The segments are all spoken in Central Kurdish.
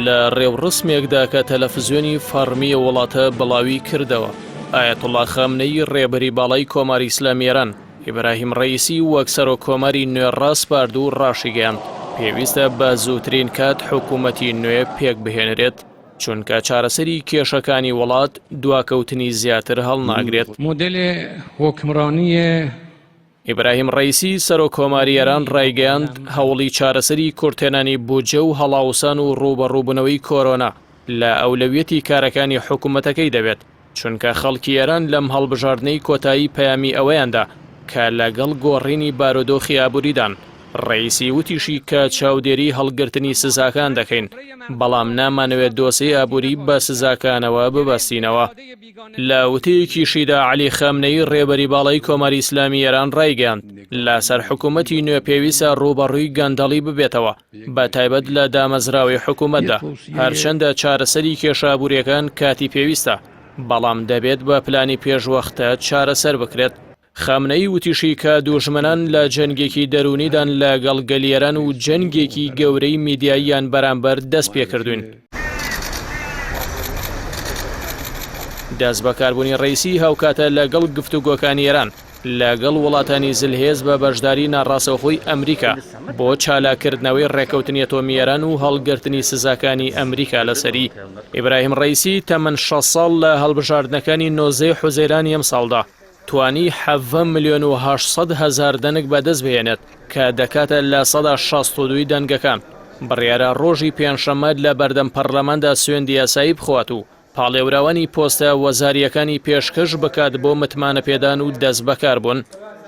لە ڕێوڕسمێکدا کە تەلەڤیزیۆنی فەرمیە وڵاتە بڵاوی کردەوە. ئایەتوڵا خامنەیی ڕێبەری باڵای کۆماری ئیسلامی ئێران ئیبراهیم ڕەئیسی وەک سەرۆک کۆماری نوێ ڕاستپارد و ڕاشیگەیاند پێویستە بە زووترین کات حکوومەتی نوێ پێک بهێنرێت چونکە چارەسەری کێشەکانی وڵات دواکەوتنی زیاتر هەڵناگرێت. مۆدێلێ حۆکمڕانیە ئیبراهیم ڕەئیسی سەرۆک کۆماری ئێران ڕایگەیاند هەوڵی چارەسەری کورتێنانی بودجە و هەڵاوسان و ڕوبەڕووبوونەوەی کۆرۆنا لە ئەولەویەتی کارەکانی حکوومەتەکەی دەبێت چونکە خەڵکی ئێران لەم هەڵبژاردنەی کۆتایی پەیامی ئەوەیاندا کە لەگەڵ گۆڕینی بارودۆخی ئابووریدان ڕەئیسی وتیشی کە چاودێری هەڵگرتنی سزاکان دەکەین بەڵام نامانەوێت دۆسەی ئابووری بە سزاکانەوە ببەستینەوە. لە وتەیەکیشیدا عەلی خامنەیی ڕێبەری باڵای کۆماری ئیسلامی ئێران ڕایگەیاند لەسەر حکوومەتی نوێ پێویستە ڕوبەڕووی گەندەڵی ببێتەوە بە تایبەت لە دامەزراوی حکوومەتدا هەرچەندە چارەسەری کێشابووریەکان کاتی پێویستە بەڵام دەبێت بە پلانی پێشوەختە چارەسەر بکرێت. خامنەیی وتیشی کە دوژمنان لە جەنگێکی دەرونیدان لەگەڵ گەلیێران و جەنگێکی گەورەی میدیاییان بەرامبەر دەست پێکردوین. دەست بەکاربوونی ڕەئیسی هاوکاتە لەگەڵ گفتوگۆکانی ئێران لەگەڵ وڵاتانی زلهێز بە بەشداری ناڕاستەوخۆی ئەمریکا بۆ چالاکردنەوەی ڕێکەوتنی ئەتۆمی ئێران و هەڵگرتنی سزاکانی ئەمریکا لەسەری. ئیبراهیم ڕەئیسی تەمەن 6 ساڵ لە هەڵبژاردنەکانی نۆزەی حوزەیرانی ئەم ساڵدا توانی 7,800,000 دەنگ بەدەست بهێنێت کە دەکاتە لە 162 دەنگەکان. بڕیارە ڕۆژی پێنجشەممە لە بەردەم پەرلەماندا سوێندی یاسایی بخوات و پاڵێوراوانی پۆستە وەزاریەکانی پێشکەش بکات بۆ متمانە پێدان و دەست بەکاربوون.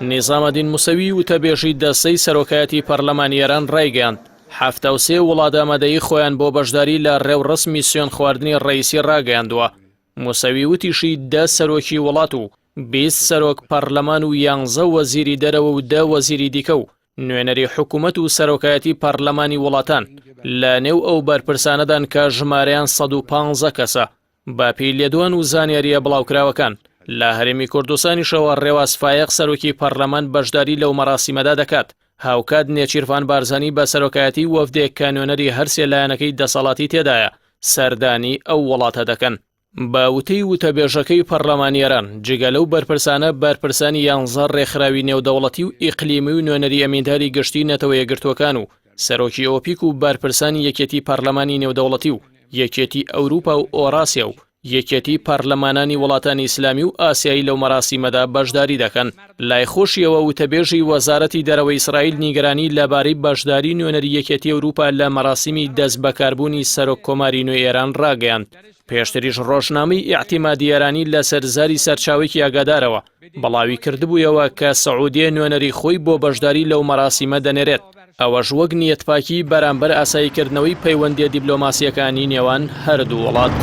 نیزامەدین موسەوی وتەبێژی دەستەی سەرۆکایەتی پەرلەمانی ئێران ڕایگەیاند 73 وڵات ئامادەیی خۆیان بۆ بەشداری لە ڕێوڕسمی سوێن خواردنی ڕەئیسی ڕاگەیاندووە. موسەوی وتیشی 10 سەرۆکی وڵات و 20 سەرۆک پەرلەمان و 11 وەزیری دەرەوە و 10 وەزیری دیکە و نوێنەری حکوومەت و سەرۆکایەتی پەرلەمانی وڵاتان لە نێو ئەو بەرپرسانەدان کە ژمارەیان 115 کەسە. باپی لێدوان و زانیاریە بڵاوکراوەکان لە هەرێمی کوردستانیشەوە ڕێواز فایق سەرۆکی پەرلەمان بەشداری لەو مەراسیمەدا دەکات. هاوکات نێچیرفان بارزانی بە سەرۆکایەتی وەفدێک کە نوێنەری هەرسێ لایەنەکەی دەسەڵاتی تێدایە سەردانی ئەو وڵاتە دەکەن. بە وتەی وتەبێژەکەی پەرلەمانی ئێران جگە لەو بەرپرسانە بەرپرسانی 11 ڕێکخراوی نێودەوڵەتی و ئیقلیمی و نوێنەری ئەمینداری گشتی نەتەوە یەکگرتووەکان و سەرۆکی ئۆپیک و بەرپرسانی یەکێتی پەرلەمانی نێودەوڵەتی و یەکێتی ئەوروپا و ئۆراسیا و یەکێتی پەرلەمانانی وڵاتانی ئیسلامی و ئاسیایی لەو مەراسیمەدا بەشداری دەکەن. لای خۆشیەوە وتەبێژی وەزارەتی دەرەوەی ئیسرائیل نیگەرانی لەبارەی بەشداری نوێنەری یەکێتی ئەوروپا لە مەراسیمی دەست بەکاربوونی سەرۆک کۆماری نوێ ئێران ڕاگەیاند. پێشتریش ڕۆژنامەی ئیعتیمادی ئێرانی لە سەرزاری سەرچاوێکی ئاگادارەوە بەڵاوی کردبوویەوە کە سەعودیە نوێنەری خۆی بۆ بەشداری لەو مەراسیمە دەنێرێت. ئەوەش وەک نیەتپاکی بەرامبەر ئاساییکردنەوەی پەیوەندی دیپلۆماسیەکانی نێوان هەردوو وڵات.